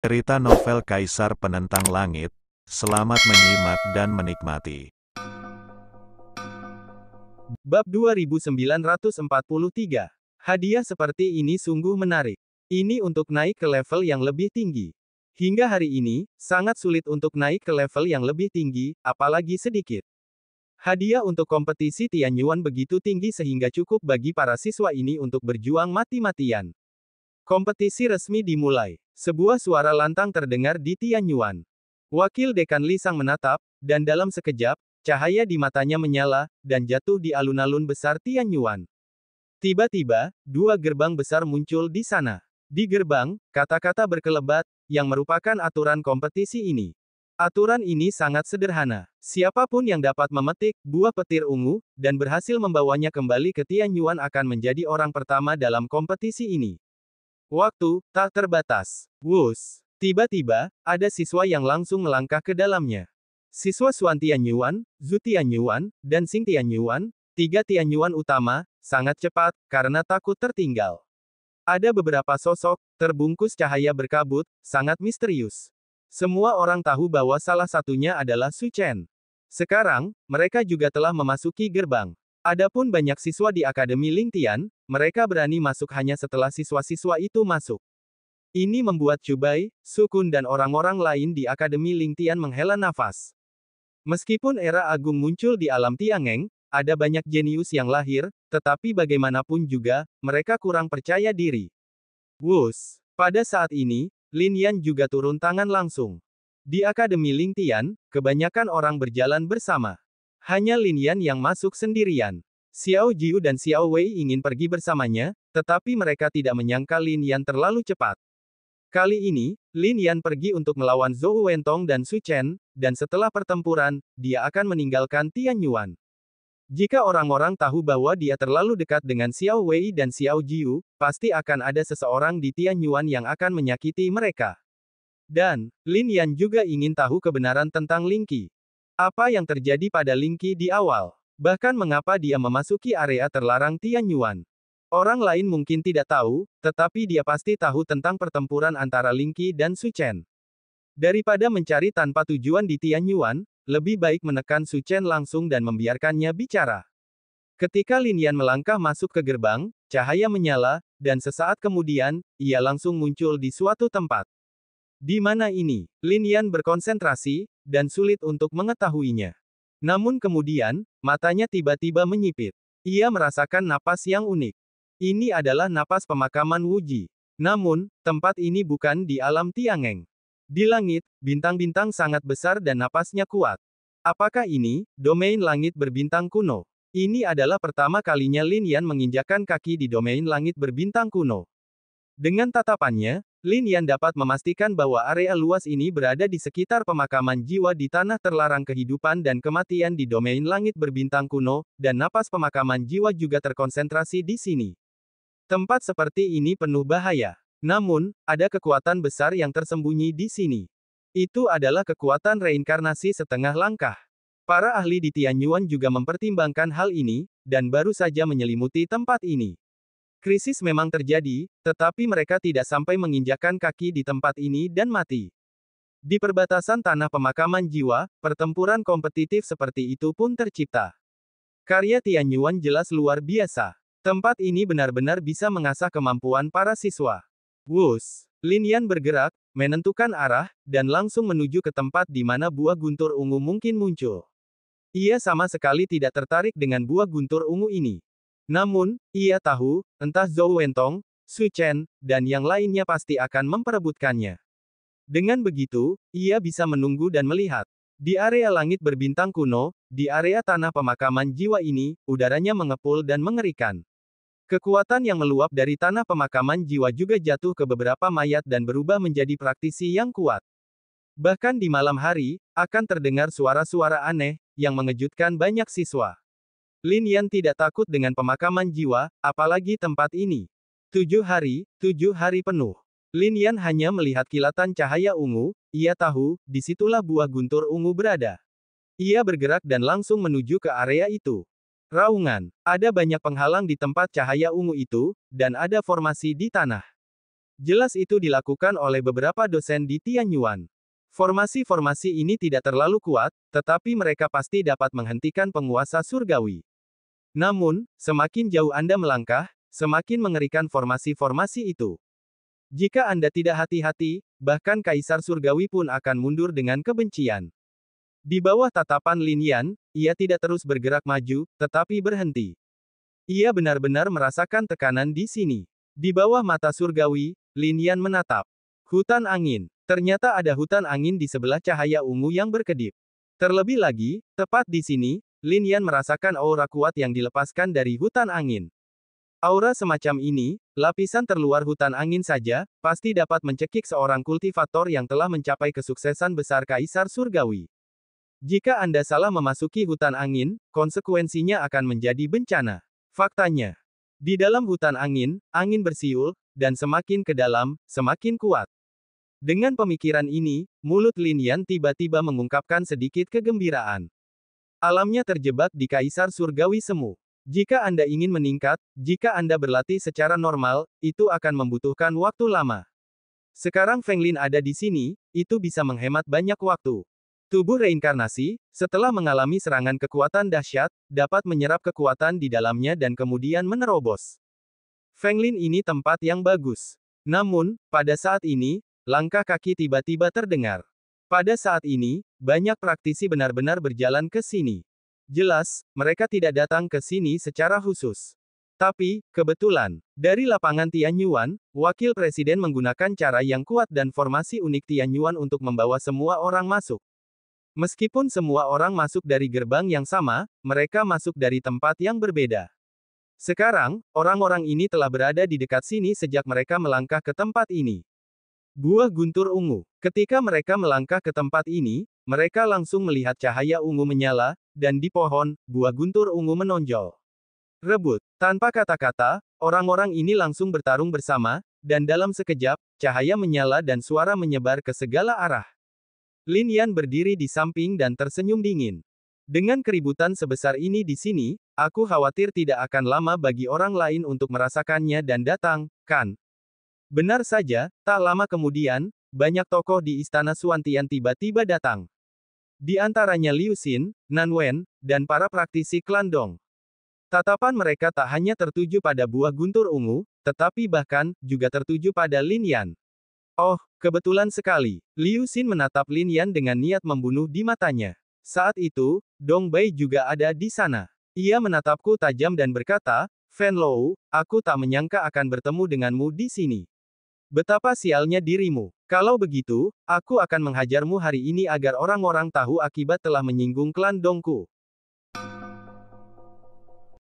Cerita novel Kaisar Penentang Langit. Selamat menyimak dan menikmati. Bab 2943. Hadiah seperti ini sungguh menarik. Ini untuk naik ke level yang lebih tinggi. Hingga hari ini, sangat sulit untuk naik ke level yang lebih tinggi, apalagi sedikit. Hadiah untuk kompetisi Tianyuan begitu tinggi sehingga cukup bagi para siswa ini untuk berjuang mati-matian. Kompetisi resmi dimulai. Sebuah suara lantang terdengar di Tianyuan. Wakil Dekan Li Sang menatap, dan dalam sekejap, cahaya di matanya menyala, dan jatuh di alun-alun besar Tianyuan. Tiba-tiba, dua gerbang besar muncul di sana. Di gerbang, kata-kata berkelebat, yang merupakan aturan kompetisi ini. Aturan ini sangat sederhana. Siapapun yang dapat memetik buah petir ungu, dan berhasil membawanya kembali ke Tianyuan akan menjadi orang pertama dalam kompetisi ini. Waktu, tak terbatas. Wus. Tiba-tiba, ada siswa yang langsung melangkah ke dalamnya. Siswa Suan Tianyuan, Zhu Tianyuan, dan Xing Tianyuan, tiga Tianyuan utama, sangat cepat, karena takut tertinggal. Ada beberapa sosok, terbungkus cahaya berkabut, sangat misterius. Semua orang tahu bahwa salah satunya adalah Su Chen. Sekarang, mereka juga telah memasuki gerbang. Adapun banyak siswa di Akademi Lingtian, mereka berani masuk hanya setelah siswa-siswa itu masuk. Ini membuat Chubai, Sukun dan orang-orang lain di Akademi Lingtian menghela nafas. Meskipun era agung muncul di alam Tiangeng, ada banyak jenius yang lahir, tetapi bagaimanapun juga, mereka kurang percaya diri. Wus. Pada saat ini, Lin Yan juga turun tangan langsung. Di Akademi Lingtian, kebanyakan orang berjalan bersama. Hanya Lin Yan yang masuk sendirian. Xiao Jiu dan Xiao Wei ingin pergi bersamanya, tetapi mereka tidak menyangka Lin Yan terlalu cepat. Kali ini, Lin Yan pergi untuk melawan Zhou Wentong dan Su Chen, dan setelah pertempuran, dia akan meninggalkan Tianyuan. Jika orang-orang tahu bahwa dia terlalu dekat dengan Xiao Wei dan Xiao Jiu, pasti akan ada seseorang di Tianyuan yang akan menyakiti mereka. Dan, Lin Yan juga ingin tahu kebenaran tentang Ling Qi. Apa yang terjadi pada Ling Qi di awal? Bahkan mengapa dia memasuki area terlarang Tianyuan? Orang lain mungkin tidak tahu, tetapi dia pasti tahu tentang pertempuran antara Ling Qi dan Su Chen. Daripada mencari tanpa tujuan di Tianyuan, lebih baik menekan Su Chen langsung dan membiarkannya bicara. Ketika Lin Yan melangkah masuk ke gerbang, cahaya menyala, dan sesaat kemudian, ia langsung muncul di suatu tempat. Di mana ini? Lin Yan berkonsentrasi, dan sulit untuk mengetahuinya. Namun kemudian, matanya tiba-tiba menyipit. Ia merasakan napas yang unik. Ini adalah napas pemakaman Wuji. Namun, tempat ini bukan di alam Tiangeng. Di langit, bintang-bintang sangat besar dan napasnya kuat. Apakah ini, domain langit berbintang kuno? Ini adalah pertama kalinya Lin Yan menginjakkan kaki di domain langit berbintang kuno. Dengan tatapannya, Lin Yan dapat memastikan bahwa area luas ini berada di sekitar pemakaman jiwa di tanah terlarang kehidupan dan kematian di domain langit berbintang kuno, dan napas pemakaman jiwa juga terkonsentrasi di sini. Tempat seperti ini penuh bahaya. Namun, ada kekuatan besar yang tersembunyi di sini. Itu adalah kekuatan reinkarnasi setengah langkah. Para ahli di Tianyuan juga mempertimbangkan hal ini, dan baru saja menyelimuti tempat ini. Krisis memang terjadi, tetapi mereka tidak sampai menginjakkan kaki di tempat ini dan mati. Di perbatasan tanah pemakaman jiwa, pertempuran kompetitif seperti itu pun tercipta. Karya Tianyuan jelas luar biasa. Tempat ini benar-benar bisa mengasah kemampuan para siswa. Wus. Lin Yan bergerak, menentukan arah, dan langsung menuju ke tempat di mana buah guntur ungu mungkin muncul. Ia sama sekali tidak tertarik dengan buah guntur ungu ini. Namun, ia tahu, entah Zhou Wentong, Su Chen, dan yang lainnya pasti akan memperebutkannya. Dengan begitu, ia bisa menunggu dan melihat. Di area langit berbintang kuno, di area tanah pemakaman jiwa ini, udaranya mengepul dan mengerikan. Kekuatan yang meluap dari tanah pemakaman jiwa juga jatuh ke beberapa mayat dan berubah menjadi praktisi yang kuat. Bahkan di malam hari, akan terdengar suara-suara aneh, yang mengejutkan banyak siswa. Lin Yan tidak takut dengan pemakaman jiwa, apalagi tempat ini. 7 hari penuh. Lin Yan hanya melihat kilatan cahaya ungu, ia tahu, disitulah buah guntur ungu berada. Ia bergerak dan langsung menuju ke area itu. Raungan. Ada banyak penghalang di tempat cahaya ungu itu, dan ada formasi di tanah. Jelas itu dilakukan oleh beberapa dosen di Tianyuan. Formasi-formasi ini tidak terlalu kuat, tetapi mereka pasti dapat menghentikan penguasa surgawi. Namun, semakin jauh Anda melangkah, semakin mengerikan formasi-formasi itu. Jika Anda tidak hati-hati, bahkan Kaisar Surgawi pun akan mundur dengan kebencian. Di bawah tatapan Lin Yan, ia tidak terus bergerak maju, tetapi berhenti. Ia benar-benar merasakan tekanan di sini. Di bawah mata surgawi, Lin Yan menatap. Hutan angin. Ternyata ada hutan angin di sebelah cahaya ungu yang berkedip. Terlebih lagi, tepat di sini, Lin Yan merasakan aura kuat yang dilepaskan dari hutan angin. Aura semacam ini, lapisan terluar hutan angin saja, pasti dapat mencekik seorang kultivator yang telah mencapai kesuksesan besar Kaisar Surgawi. Jika Anda salah memasuki hutan angin, konsekuensinya akan menjadi bencana. Faktanya, di dalam hutan angin bersiul, dan semakin ke dalam, semakin kuat. Dengan pemikiran ini, mulut Lin Yan tiba-tiba mengungkapkan sedikit kegembiraan. Alamnya terjebak di Kaisar Surgawi Semu. Jika Anda ingin meningkat, jika Anda berlatih secara normal, itu akan membutuhkan waktu lama. Sekarang Feng Lin ada di sini, itu bisa menghemat banyak waktu. Tubuh reinkarnasi, setelah mengalami serangan kekuatan dahsyat, dapat menyerap kekuatan di dalamnya dan kemudian menerobos. Feng Lin ini tempat yang bagus. Namun, pada saat ini, langkah kaki tiba-tiba terdengar. Pada saat ini, banyak praktisi benar-benar berjalan ke sini. Jelas, mereka tidak datang ke sini secara khusus. Tapi, kebetulan, dari lapangan Tianyuan, wakil presiden menggunakan cara yang kuat dan formasi unik Tianyuan untuk membawa semua orang masuk. Meskipun semua orang masuk dari gerbang yang sama, mereka masuk dari tempat yang berbeda. Sekarang, orang-orang ini telah berada di dekat sini sejak mereka melangkah ke tempat ini. Buah guntur ungu. Ketika mereka melangkah ke tempat ini, mereka langsung melihat cahaya ungu menyala, dan di pohon, buah guntur ungu menonjol. Rebut. Tanpa kata-kata, orang-orang ini langsung bertarung bersama, dan dalam sekejap, cahaya menyala dan suara menyebar ke segala arah. Lin Yan berdiri di samping dan tersenyum dingin. Dengan keributan sebesar ini di sini, aku khawatir tidak akan lama bagi orang lain untuk merasakannya dan datang, kan? Benar saja, tak lama kemudian, banyak tokoh di Istana Suantian tiba-tiba datang. Di antaranya Liu Xin, Nan Wen, dan para praktisi klan Dong. Tatapan mereka tak hanya tertuju pada buah guntur ungu, tetapi bahkan, juga tertuju pada Lin Yan. Oh, kebetulan sekali. Liu Xin menatap Lin Yan dengan niat membunuh di matanya. Saat itu, Dong Bai juga ada di sana. Ia menatapku tajam dan berkata, Fan Lou, aku tak menyangka akan bertemu denganmu di sini. Betapa sialnya dirimu. Kalau begitu, aku akan menghajarmu hari ini agar orang-orang tahu akibat telah menyinggung klan Dongku.